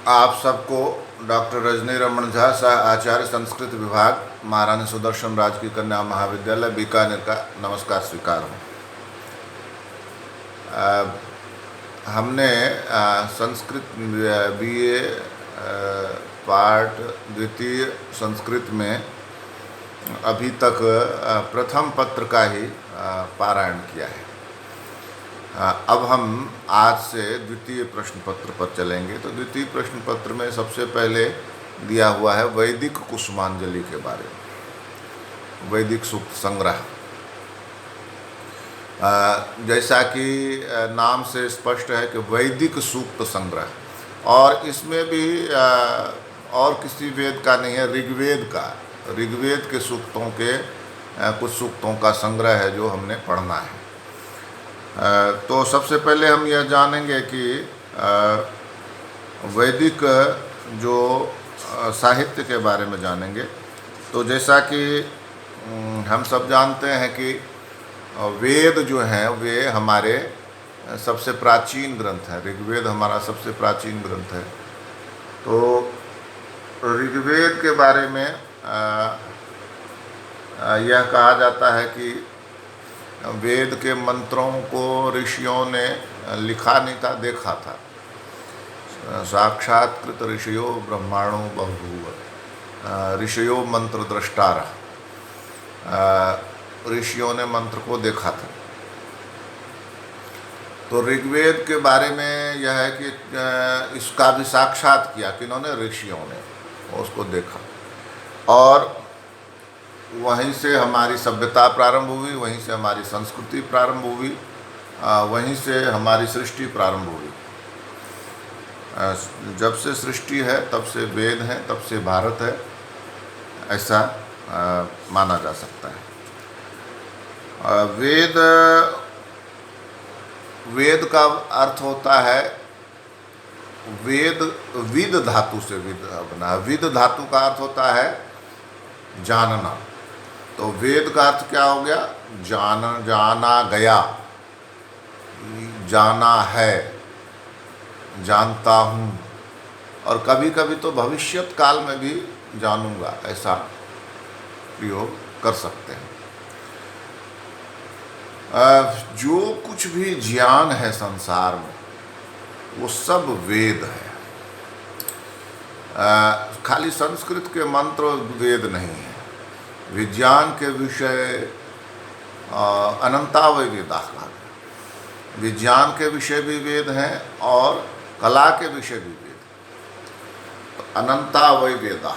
आप सबको डॉक्टर रजनी रमन झा आचार्य संस्कृत विभाग महारानी सुदर्शन राजकीय कन्या महाविद्यालय बीकानेर का नमस्कार स्वीकार हो। हमने संस्कृत बीए पाठ द्वितीय संस्कृत में अभी तक प्रथम पत्र का ही पारायण किया है। अब हम आज से द्वितीय प्रश्न पत्र पर चलेंगे। तो द्वितीय प्रश्न पत्र में सबसे पहले दिया हुआ है वैदिक कुसुमांजलि के बारे में, वैदिक सूक्त संग्रह। जैसा कि नाम से स्पष्ट है कि वैदिक सूक्त संग्रह, और इसमें भी और किसी वेद का नहीं है, ऋग्वेद का, ऋग्वेद के सूक्तों के कुछ सूक्तों का संग्रह है जो हमने पढ़ना है। तो सबसे पहले हम यह जानेंगे कि वैदिक जो साहित्य के बारे में जानेंगे। तो जैसा कि हम सब जानते हैं कि वेद जो हैं वे हमारे सबसे प्राचीन ग्रंथ हैं। ऋग्वेद हमारा सबसे प्राचीन ग्रंथ है। तो ऋग्वेद के बारे में यह कहा जाता है कि वेद के मंत्रों को ऋषियों ने लिखा नहीं था, देखा था। साक्षात्कृत ऋषियो ब्रह्माणो बहुभूव, ऋषियो मंत्र द्रष्टारा, ऋषियों ने मंत्र को देखा था। तो ऋग्वेद के बारे में यह है कि इसका भी साक्षात किया कि इन्होंने, ऋषियों ने उसको देखा, और वहीं से हमारी सभ्यता प्रारंभ हुई, वहीं से हमारी संस्कृति प्रारंभ हुई, वहीं से हमारी सृष्टि प्रारंभ हुई। जब से सृष्टि है तब से वेद है, तब से भारत है, ऐसा माना जा सकता है। वेद का अर्थ होता है वेद, विद धातु से विद बना। विद धातु का अर्थ होता है जानना। तो वेद का अर्थ क्या हो गया? जाना गया, जाना है, जानता हूँ, और कभी कभी तो भविष्यत काल में भी जानूंगा, ऐसा प्रयोग कर सकते हैं। जो कुछ भी ज्ञान है संसार में वो सब वेद है। खाली संस्कृत के मंत्र वेद नहीं है। विज्ञान के विषय अनंता वै वेदा कहा गया। विज्ञान के विषय भी वेद हैं और कला के विषय भी वेद। तो अनंता वै वेदा,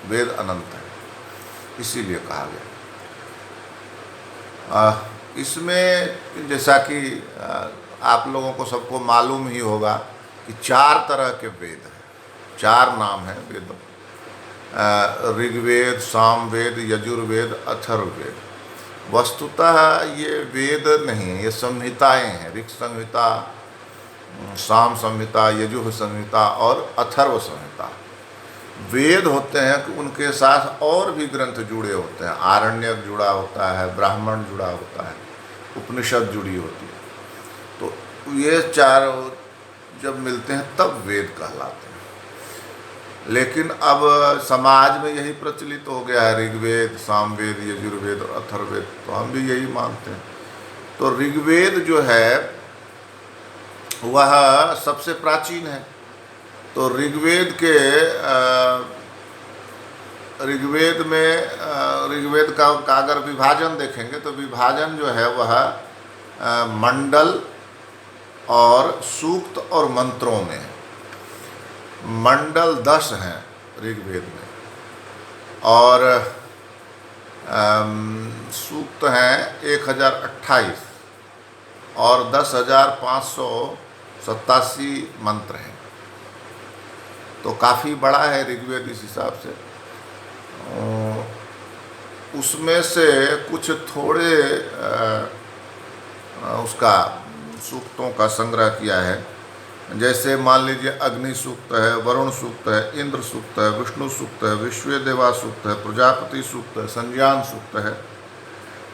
वेद अनंत है, इसीलिए कहा गया। इसमें जैसा कि आप लोगों को सबको मालूम ही होगा कि 4 तरह के वेद हैं, 4 नाम हैं वेदों। ऋग्वेद, सामवेद, यजुर्वेद, अथर्ववेद। वस्तुतः ये वेद नहीं है, ये संहिताएं हैं। ऋग संहिता, साम संहिता, यजुः संहिता और अथर्व संहिता। वेद होते हैं कि उनके साथ और भी ग्रंथ जुड़े होते हैं। आरण्यक जुड़ा होता है, ब्राह्मण जुड़ा होता है, उपनिषद जुड़ी होती है। तो ये 4 जब मिलते हैं तब वेद कहलाते हैं। लेकिन अब समाज में यही प्रचलित हो गया है, ऋग्वेद, सामवेद, यजुर्वेद और अथर्ववेद, तो हम भी यही मानते हैं। तो ऋग्वेद जो है वह सबसे प्राचीन है। तो ऋग्वेद का अगर विभाजन देखेंगे तो विभाजन जो है वह मंडल और सूक्त और मंत्रों में है। मंडल 10 हैं ऋग्वेद में, और सूक्त हैं 1028, और 10,587 मंत्र हैं। तो काफ़ी बड़ा है ऋग्वेद इस हिसाब से। उसमें से कुछ थोड़े उसका सूक्तों का संग्रह किया है। जैसे मान लीजिए अग्नि सूक्त है, वरुण सूक्त है, इंद्र सूक्त है, विष्णु सूक्त है, विश्वेदेवा सूक्त है, प्रजापति सूक्त है, संज्ञान सूक्त है।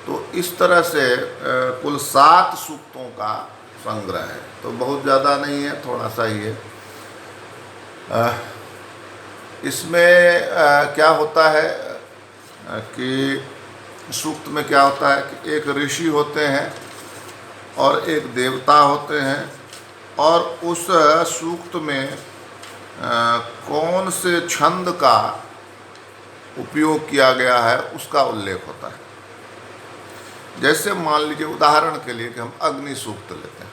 तो इस तरह से कुल 7 सूक्तों का संग्रह है। तो बहुत ज़्यादा नहीं है, थोड़ा सा ही है। इसमें क्या होता है कि सूक्त में क्या होता है कि एक ऋषि होते हैं और एक देवता होते हैं, और उस सूक्त में कौन से छंद का उपयोग किया गया है उसका उल्लेख होता है। जैसे मान लीजिए उदाहरण के लिए कि हम अग्नि सूक्त लेते हैं,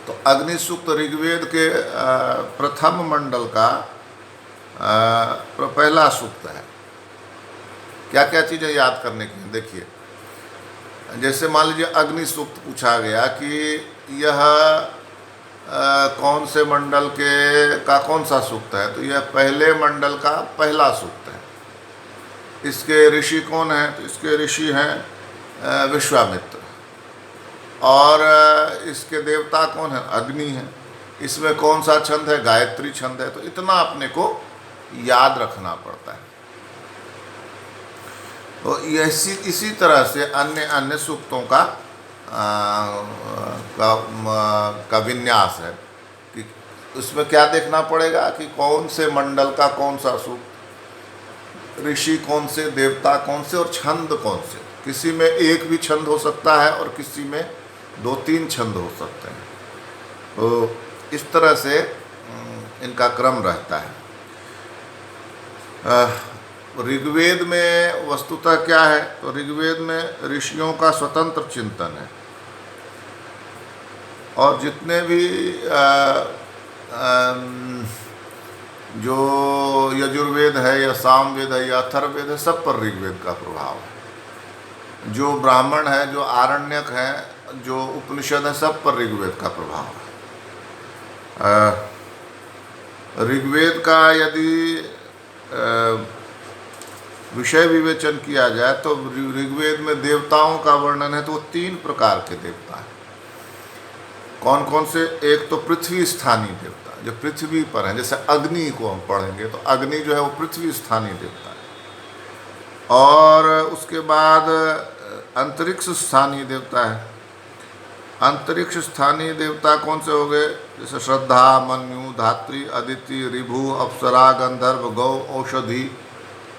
तो अग्नि सूक्त ऋग्वेद के प्रथम मंडल का पहला सूक्त है। क्या क्या चीज़ें याद करने की, देखिए जैसे मान लीजिए अग्नि सूक्त पूछा गया कि यह कौन से मंडल का कौन सा सूक्त है, तो यह पहले मंडल का पहला सूक्त है। इसके ऋषि कौन हैं, तो इसके ऋषि हैं विश्वामित्र, और इसके देवता कौन है, अग्नि है। इसमें कौन सा छंद है, गायत्री छंद है। तो इतना अपने को याद रखना पड़ता है। तो इसी तरह से अन्य अन्य सूक्तों का विन्यास है कि उसमें क्या देखना पड़ेगा कि कौन से मंडल का कौन सा सूक्त, ऋषि कौन से, देवता कौन से, और छंद कौन से। किसी में एक भी छंद हो सकता है और किसी में 2-3 छंद हो सकते हैं। तो इस तरह से इनका क्रम रहता है। ऋग्वेद में वस्तुतः क्या है, तो ऋग्वेद में ऋषियों का स्वतंत्र चिंतन है, और जितने भी जो यजुर्वेद है या सामवेद है या अथर्ववेद है, सब पर ऋग्वेद का प्रभाव है। जो ब्राह्मण है, जो आरण्यक है, जो उपनिषद है, सब पर ऋग्वेद का प्रभाव है। ऋग्वेद का यदि विषय विवेचन किया जाए तो ऋग्वेद में देवताओं का वर्णन है, तो वो 3 प्रकार के देवता हैं। कौन कौन से, एक तो पृथ्वी स्थानीय देवता जो पृथ्वी पर हैं, जैसे अग्नि को हम पढ़ेंगे तो अग्नि जो है वो पृथ्वी स्थानीय देवता है। और उसके बाद अंतरिक्ष स्थानीय देवता है। अंतरिक्ष स्थानीय देवता कौन से हो गए, जैसे श्रद्धा, मन्यु, धात्री, अदिति, ऋभु, अप्सरा, गंधर्व, गौ, औषधि,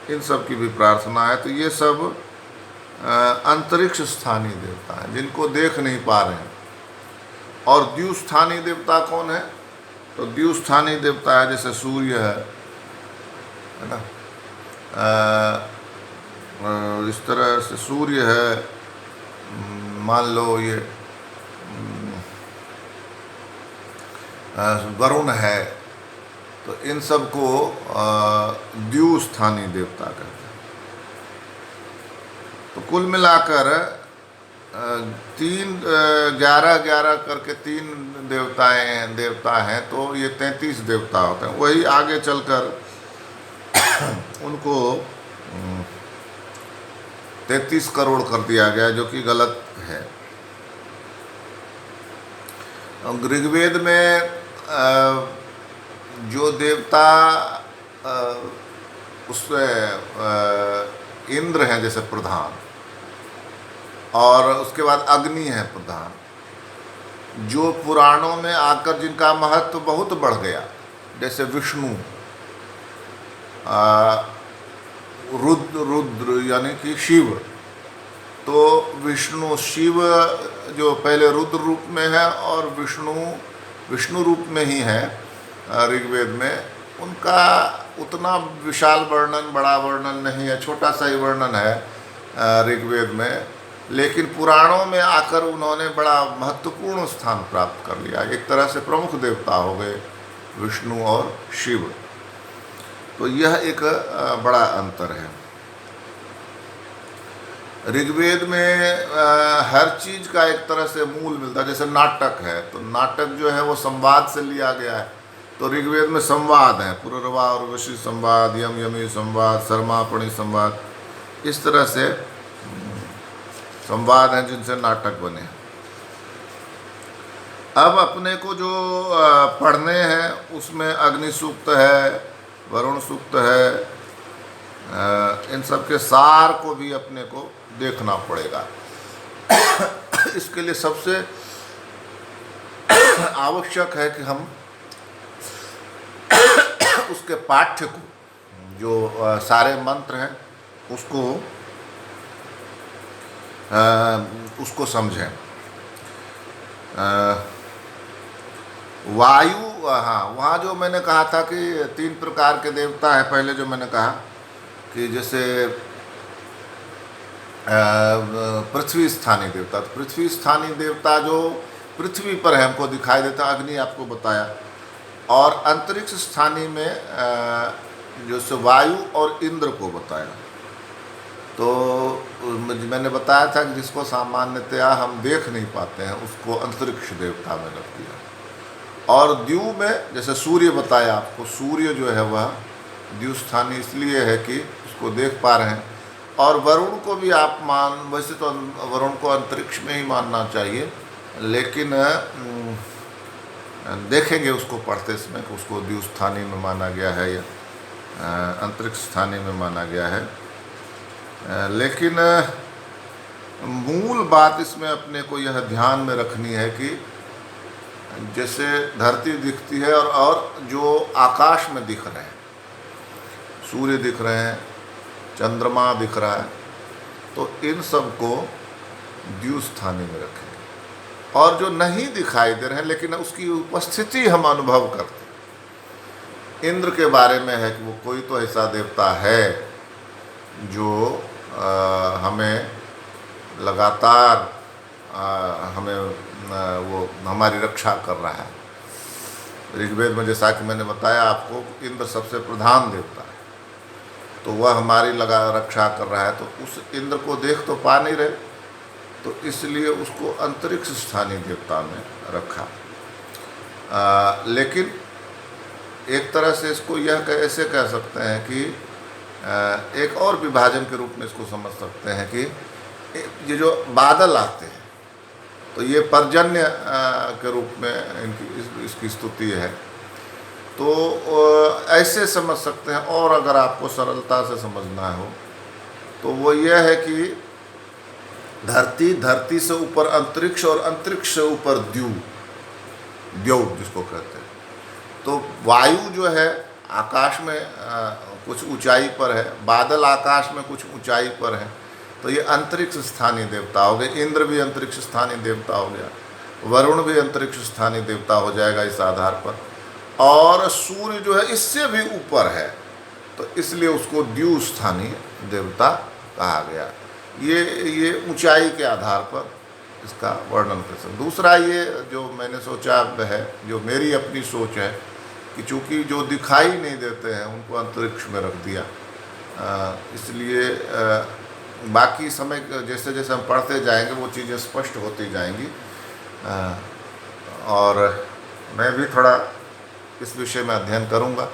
इन सब की भी प्रार्थना है। तो ये सब अंतरिक्ष स्थानीय देवता हैं जिनको देख नहीं पा रहे हैं। और द्युस्थानीय देवता कौन है, तो द्युस्थानीय देवता है जैसे सूर्य है ना, इस तरह से सूर्य है, मान लो ये वरुण है, तो इन सब को द्युस्थानीय देवता कहते हैं। तो कुल मिलाकर 11 करके 3 देवता हैं, तो ये 33 देवता होते हैं। वही आगे चलकर उनको 33 करोड़ कर दिया गया, जो कि गलत है। ऋग्वेद में जो देवता उसमें इंद्र हैं जैसे प्रधान, और उसके बाद अग्नि है प्रधान, जो पुराणों में आकर जिनका महत्व बहुत बढ़ गया, जैसे विष्णु, रुद्र यानी कि शिव। तो विष्णु, शिव जो पहले रुद्र रूप में है और विष्णु रूप में ही है ऋग्वेद में, उनका उतना विशाल वर्णन, बड़ा वर्णन नहीं है, छोटा सा ही वर्णन है ऋग्वेद में। लेकिन पुराणों में आकर उन्होंने बड़ा महत्वपूर्ण स्थान प्राप्त कर लिया। एक तरह से प्रमुख देवता हो गए विष्णु और शिव। तो यह एक बड़ा अंतर है। ऋग्वेद में हर चीज़ का एक तरह से मूल मिलता है। जैसे नाटक है, तो नाटक जो है वो संवाद से लिया गया है। तो ऋग्वेद में संवाद है, पुरुरवा और वशी संवाद, यम यमी संवाद, शर्मापणी संवाद, इस तरह से संवाद हैं जिनसे नाटक बने। अब अपने को जो पढ़ने हैं उसमें अग्नि सूक्त है, वरुण सूक्त है, इन सब के सार को भी अपने को देखना पड़ेगा। इसके लिए सबसे आवश्यक है कि हम उसके पाठ्य को, जो सारे मंत्र हैं उसको समझें। वायु, हाँ, वहाँ जो मैंने कहा था कि 3 प्रकार के देवता है, पहले जो मैंने कहा कि जैसे पृथ्वी स्थानीय देवता, तो पृथ्वी स्थानीय देवता जो पृथ्वी पर है हमको दिखाई देता, अग्नि आपको बताया, और अंतरिक्ष स्थानीय में जो वायु और इंद्र को बताया। तो मैंने बताया था कि जिसको सामान्यतया हम देख नहीं पाते हैं उसको अंतरिक्ष देवता में रख दिया। और द्यू में जैसे सूर्य बताया आपको, सूर्य जो है वह द्यू स्थानीय इसलिए है कि उसको देख पा रहे हैं। और वरुण को भी आप वैसे तो वरुण को अंतरिक्ष में ही मानना चाहिए, लेकिन देखेंगे उसको पढ़ते समय कि उसको द्यू स्थानीय में माना गया है या अंतरिक्ष स्थानीय में माना गया है। लेकिन मूल बात इसमें अपने को यह ध्यान में रखनी है कि जैसे धरती दिखती है और जो आकाश में दिख रहे हैं, सूर्य दिख रहे हैं, चंद्रमा दिख रहा है, तो इन सब को द्यू स्थानीय में रखेंगे। और जो नहीं दिखाई दे रहे हैं लेकिन उसकी उपस्थिति हम अनुभव करते हैं, इंद्र के बारे में है कि वो कोई तो ऐसा देवता है जो हमें लगातार हमें वो हमारी रक्षा कर रहा है। ऋग्वेद में जैसा कि मैंने बताया आपको, इंद्र सबसे प्रधान देवता है, तो वह हमारी रक्षा कर रहा है। तो उस इंद्र को देख तो पा नहीं रहे, तो इसलिए उसको अंतरिक्ष स्थानीय देवता में रखा। लेकिन एक तरह से इसको यह ऐसे कह सकते हैं कि एक और विभाजन के रूप में इसको समझ सकते हैं कि ये जो बादल आते हैं तो ये पर्जन्य के रूप में इसकी स्तुति है, तो ऐसे समझ सकते हैं। और अगर आपको सरलता से समझना हो तो वो यह है कि धरती से ऊपर अंतरिक्ष और अंतरिक्ष से ऊपर द्यू जिसको कहते हैं। तो वायु जो है आकाश में कुछ ऊंचाई पर है, बादल आकाश में कुछ ऊंचाई पर है, तो ये अंतरिक्ष स्थानीय देवता हो गए। इंद्र भी अंतरिक्ष स्थानीय देवता हो गया, वरुण भी अंतरिक्ष स्थानीय देवता हो जाएगा इस आधार पर। और सूर्य जो है इससे भी ऊपर है, तो इसलिए उसको द्यू स्थानीय देवता कहा गया। ये ऊंचाई के आधार पर इसका वर्णन कर सकते। दूसरा ये जो मैंने सोचा है, जो मेरी अपनी सोच है कि चूँकि जो दिखाई नहीं देते हैं उनको अंतरिक्ष में रख दिया, इसलिए बाकी समय जैसे जैसे हम पढ़ते जाएंगे वो चीज़ें स्पष्ट होती जाएंगी। और मैं भी थोड़ा इस विषय में अध्ययन करूँगा,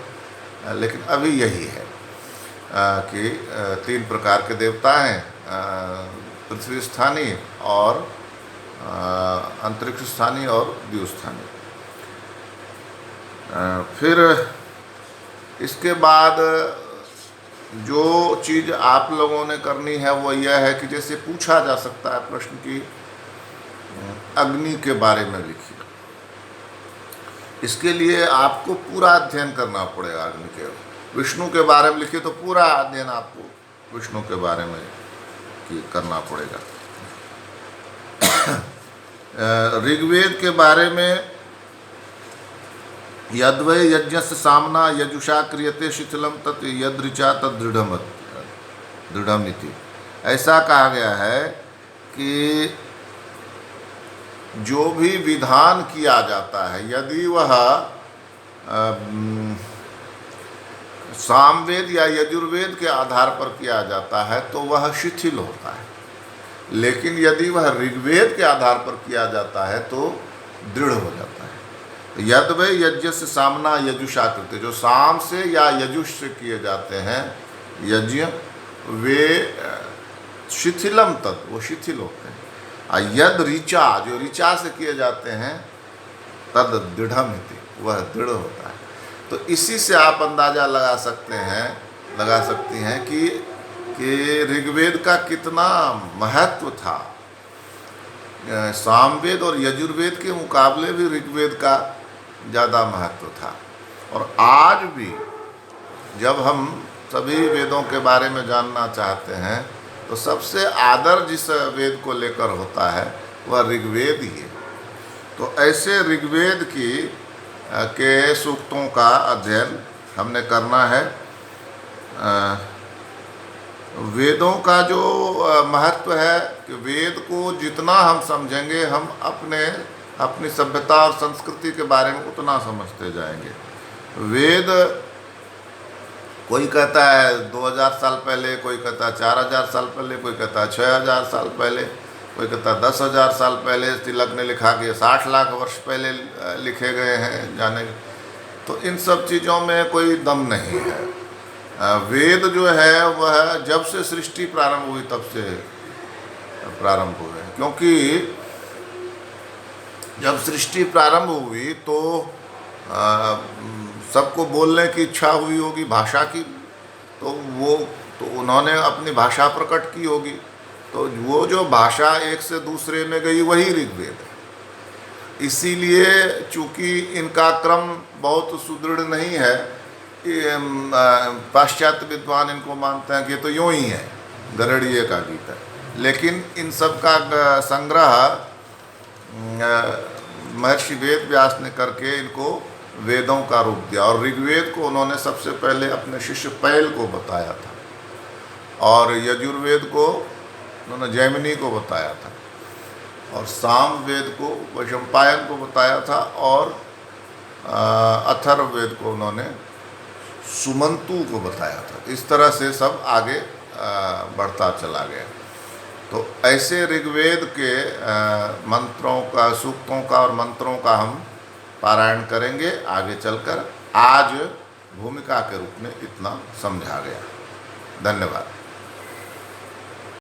लेकिन अभी यही है कि 3 प्रकार के देवता हैं, पृथ्वी स्थानीय और अंतरिक्ष स्थानीय और द्यू स्थानीय। फिर इसके बाद जो चीज़ आप लोगों ने करनी है वो यह है कि जैसे पूछा जा सकता है प्रश्न की अग्नि के बारे में लिखिए। इसके लिए आपको पूरा अध्ययन करना पड़ेगा अग्नि के। विष्णु के बारे में लिखिए तो पूरा अध्ययन आपको विष्णु के बारे में करना पड़ेगा। ऋग्वेद के बारे में यद्वै यज्ञस्य सामना यजुषा क्रियते शिथिलम तत् यदृचा दृढ़मिति, ऐसा कहा गया है कि जो भी विधान किया जाता है यदि वह सामवेद या यजुर्वेद के आधार पर किया जाता है तो वह शिथिल होता है, लेकिन यदि वह ऋग्वेद के आधार पर किया जाता है तो दृढ़ हो जाता है। यद्वै यज्ञ से सामना यजुषा कृत्य, जो साम से या यजुष से किए जाते हैं यज्ञ, वे शिथिलम तत्, वो शिथिल होते हैं। और यद ऋचा, जो ऋचा से किए जाते हैं, तद दृढ़मिति, वह दृढ़ होता है। तो इसी से आप अंदाज़ा लगा सकती हैं कि ऋग्वेद का कितना महत्व था। सामवेद और यजुर्वेद के मुकाबले भी ऋग्वेद का ज़्यादा महत्व था। और आज भी जब हम सभी वेदों के बारे में जानना चाहते हैं तो सबसे आदर जिस वेद को लेकर होता है वह ऋग्वेद ही है। तो ऐसे ऋग्वेद की के सूक्तों का अध्ययन हमने करना है। वेदों का जो महत्व है कि वेद को जितना हम समझेंगे हम अपनी सभ्यता और संस्कृति के बारे में उतना समझते जाएंगे। वेद कोई कहता है 2000 साल पहले, कोई कहता है 4000 साल पहले, कोई कहता है 6000 साल पहले, कोई कहता है 10,000 साल पहले तिलक ने लिखा कि 60 लाख वर्ष पहले लिखे गए हैं जाने। तो इन सब चीज़ों में कोई दम नहीं है। वेद जो है वह जब से सृष्टि प्रारंभ हुई तब से प्रारंभ हुए हैं, क्योंकि जब सृष्टि प्रारंभ हुई तो सबको बोलने की इच्छा हुई होगी भाषा की, तो उन्होंने अपनी भाषा प्रकट की होगी। तो वो जो भाषा एक से दूसरे में गई वही ऋग्वेद है। इसीलिए चूँकि इनका क्रम बहुत सुदृढ़ नहीं है, पाश्चात्य विद्वान इनको मानते हैं कि ये तो यूँ ही है, गरुड़ीय का गीत है। लेकिन इन सब का संग्रह महर्षि वेद व्यास ने करके इनको वेदों का रूप दिया। और ऋग्वेद को उन्होंने सबसे पहले अपने शिष्य पैल को बताया था, और यजुर्वेद को उन्होंने जैमिनी को बताया था, और सामवेद को वैशंपायन को बताया था, और अथर्ववेद को उन्होंने सुमंतु को बताया था। इस तरह से सब आगे बढ़ता चला गया। तो ऐसे ऋग्वेद के मंत्रों का, सूक्तों का और मंत्रों का हम पारायण करेंगे आगे चलकर। आज भूमिका के रूप में इतना समझा गया। धन्यवाद।